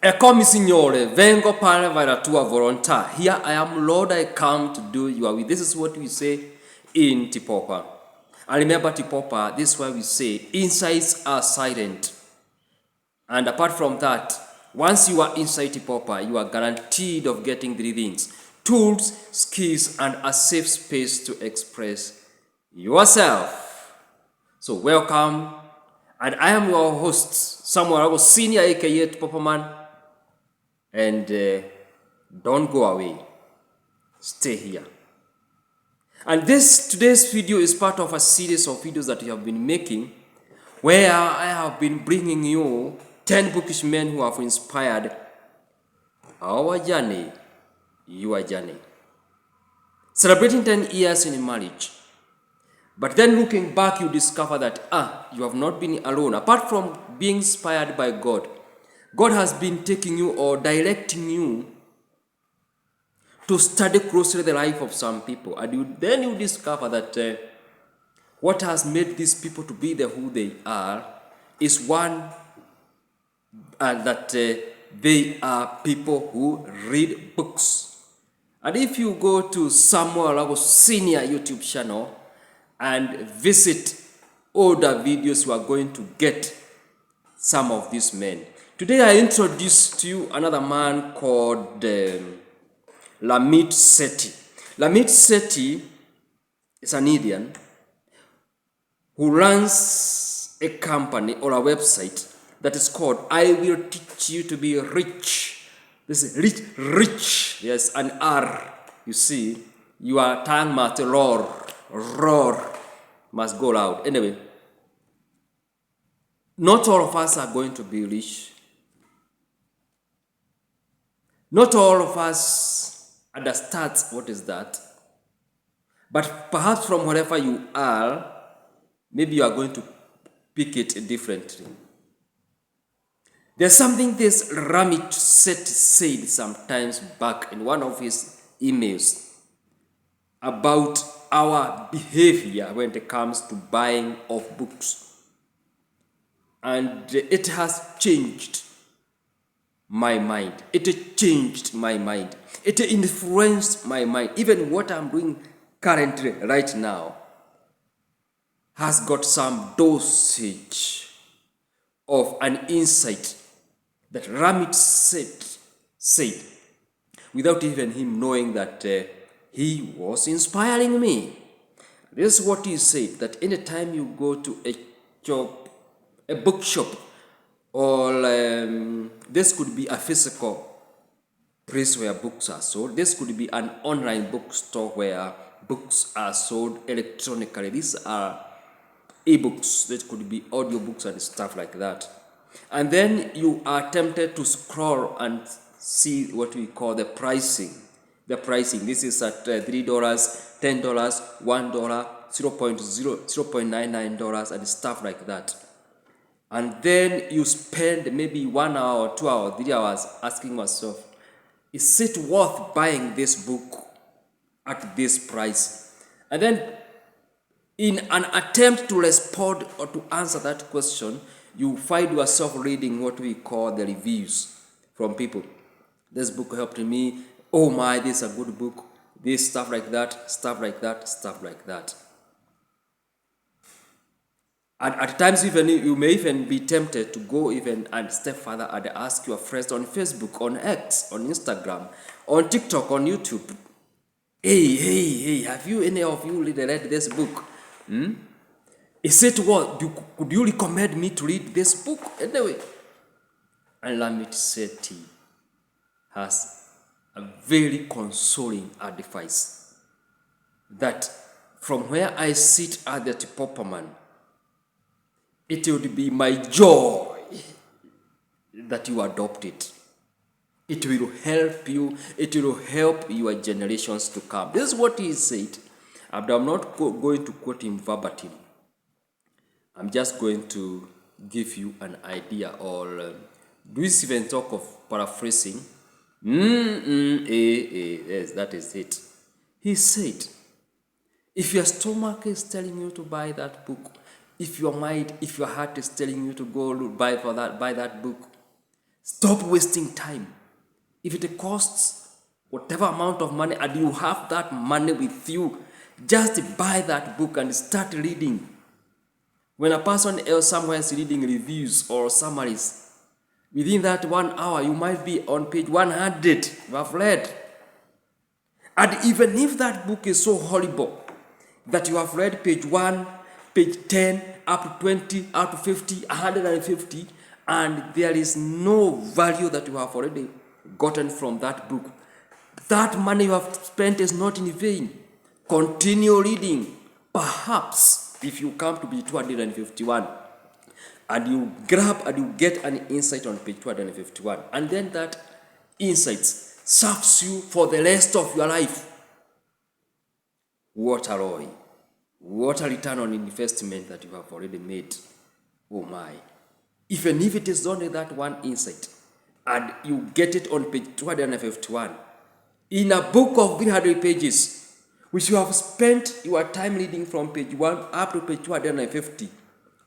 Eccomi Signore, vengo per la tua volontà. Here I am, Lord, I come to do your will. This is what we say in TPOOPA. And remember TPOOPA, this is why we say insights are silent. And apart from that, once you are inside TPOOPA, you are guaranteed of getting three things: tools, skills, and a safe space to express yourself. So welcome, and I am your host, Samuel Waragu Senior, aka TPOOPA Man. And don't go away, stay here. And today's video is part of a series of videos that we have been making, where I have been bringing you 10 bookish men who have inspired our journey, your journey. Celebrating 10 years in marriage. But then looking back, you discover that you have not been alone. Apart from being inspired by God, God has been taking you or directing you to study closely the life of some people. And then you discover that what has made these people to be who they are is one, that they are people who read books. And if you go to Samuel Waragu Senior YouTube channel and visit older videos, you are going to get some of these men. Today I introduce to you another man called Ramit Sethi. Ramit Sethi is an Indian who runs a company or a website that is called I Will Teach You to Be Rich. This is rich. Yes, an R. You see, your tongue must roar, must go loud. Anyway, not all of us are going to be rich. Not all of us understand what is that. But perhaps from wherever you are, maybe you are going to pick it differently. There's something this Ramit said sometimes back in one of his emails about our behavior when it comes to buying of books. And it has changed my mind. It changed my mind. It influenced my mind. Even what I'm doing currently right now has got some dosage of an insight that Ramit said without even him knowing that he was inspiring me. This is what he said, that anytime you go to a bookshop, or this could be a physical place where books are sold. This could be an online bookstore where books are sold electronically. These are ebooks. This could be audiobooks and stuff like that. And then you are tempted to scroll and see what we call the pricing. The pricing. This is at $3, $10, $1, $0.99 and stuff like that. And then you spend maybe 1 hour, 2 hours, 3 hours asking yourself, is it worth buying this book at this price? And then in an attempt to respond or to answer that question, you find yourself reading what we call the reviews from people. This book helped me. Oh my, this is a good book. This stuff like that, stuff like that, stuff like that. And at times, even you may even be tempted to go even and step further and ask your friends on Facebook, on X, on Instagram, on TikTok, on YouTube, hey, have you, any of you read this book? Is it what? Could you recommend me to read this book? Anyway, and Ramit Sethi has a very consoling advice that from where I sit at the TPOOPA Man, it would be my joy that you adopt it. It will help you. It will help your generations to come. This is what he said. And I'm not going to quote him verbatim. I'm just going to give you an idea, or do we even talk of paraphrasing? Yes, that is it. He said, if your stomach is telling you to buy that book, if your mind, if your heart is telling you to go buy that book, Stop wasting time. If it costs whatever amount of money and you have that money with you, just buy that book and start reading. When a person else somewhere is reading reviews or summaries, within that 1 hour you might be on page 100 you have read. And even if that book is so horrible that you have read page 1, page 10, up to 20, up to 50, 150, and there is no value that you have already gotten from that book, that money you have spent is not in vain. Continue reading. Perhaps if you come to page 251 and you grab and you get an insight on page 251, and then that insight serves you for the rest of your life, what a ROI, what a return on investment that you have already made. Oh my. Even if it is only that one insight and you get it on page 251 in a book of 300 pages, which you have spent your time reading from page 1 up to page 250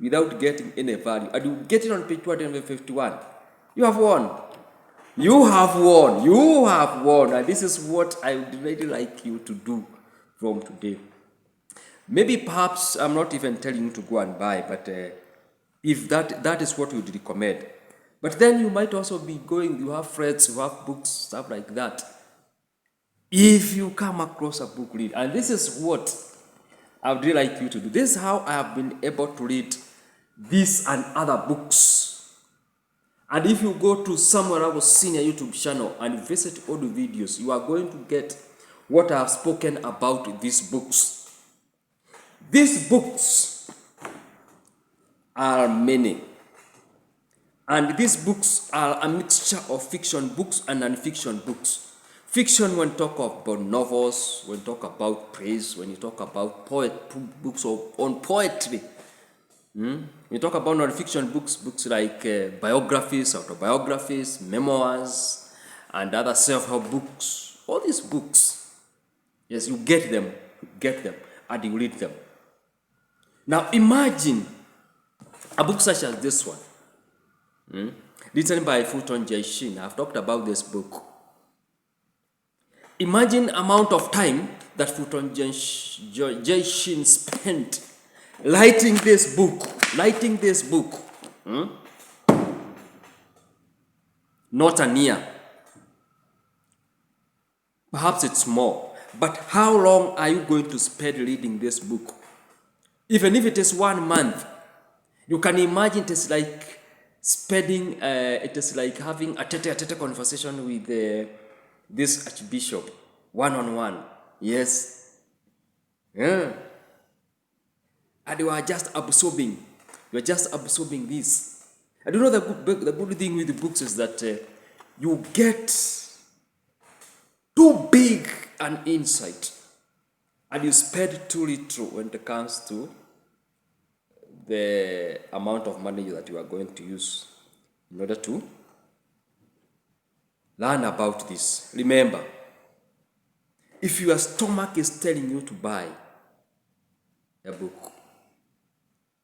without getting any value, and you get it on page 251, you have won. You have won. You have won. And this is what I would really like you to do from today. Maybe perhaps I'm not even telling you to go and buy, but if that is what we would recommend. But then you might also be going, you have friends, you have books, stuff like that. If you come across a book, read. And this is what I would really like you to do. This is how I have been able to read this and other books. And if you go to Samuel Waragu Senior YouTube channel and visit all the videos, you are going to get what I have spoken about these books. These books are many. And these books are a mixture of fiction books and non-fiction books. Fiction when talk about novels, when talk about praise, when you talk about books on poetry. We talk about non-fiction books like biographies, autobiographies, memoirs, and other self-help books. All these books, yes, you get them, and you read them. Now imagine a book such as this one, written by Fulton J. Sheen. I've talked about this book. Imagine amount of time that Fulton J. Sheen spent writing this book. Not a year. Perhaps it's more. But how long are you going to spend reading this book? Even if it is 1 month, you can imagine it is like spending, it is like having a tete-a-tete conversation with this archbishop, one-on-one. Yes. Yeah. And you are just absorbing. You are just absorbing this. And you know the good thing with the books is that you get too big an insight, and you spend too little when it comes to the amount of money that you are going to use in order to learn about this. Remember, if your stomach is telling you to buy a book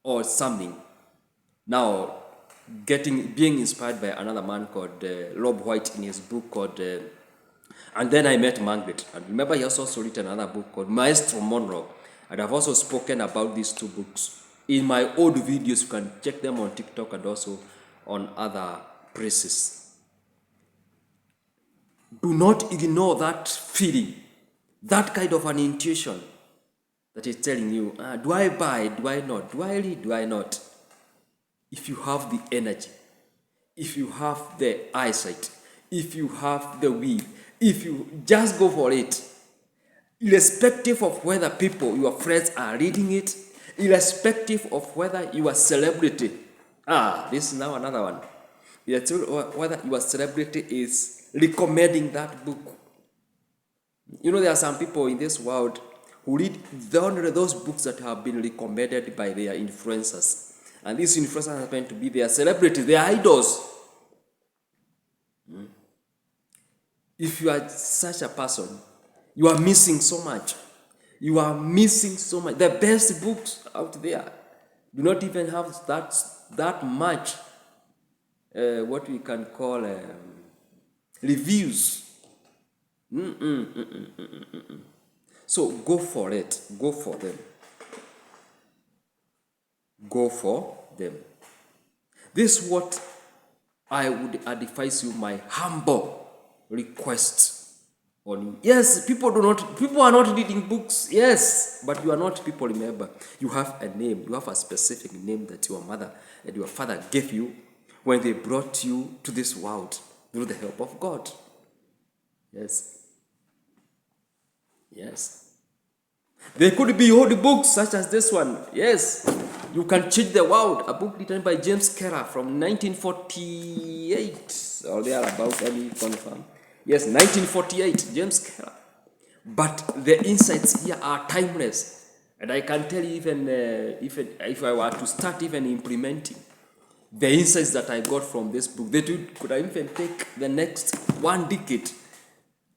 or something, now being inspired by another man called Rob White in his book called And Then I Met Margaret. And remember, he also written another book called Maestro Monroe. And I've also spoken about these two books in my old videos. You can check them on TikTok and also on other places. Do not ignore that feeling, that kind of an intuition that is telling you, do I buy, do I not, do I read, do I not? If you have the energy, if you have the eyesight, if you have the will, if you just go for it, irrespective of whether people, your friends are reading it, irrespective of whether you are celebrity. This is now another one. Whether your celebrity is recommending that book. You know, there are some people in this world who read only those books that have been recommended by their influencers. And these influencers happen to be their celebrities, their idols. If you are such a person, you are missing so much. You are missing so much. The best books out there do not even have that much what we can call reviews. So go for it. Go for them. Go for them. This is what I would advise you, my humble request on you. Yes, people are not reading books. Yes, but you are not people. Remember, you have a name. You have a specific name that your mother and your father gave you when they brought you to this world through the help of God. Yes. Yes. There could be old books such as this one. Yes. You can change the world. A book written by James Keller from 1948 or thereabout. Let me confirm. Yes, 1948. James Keller. But the insights here are timeless. And I can tell you even if I were to start even implementing the insights that I got from this book, could even take the next 1 decade.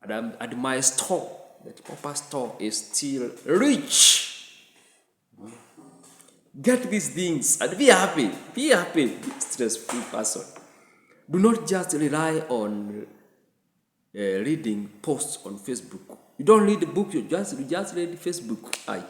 And my store, the TPOOPA store, is still rich. Get these things and be happy. Be happy. Be a stress-free person. Do not just rely on reading posts on Facebook. You don't read the book, you just read Facebook. Aye.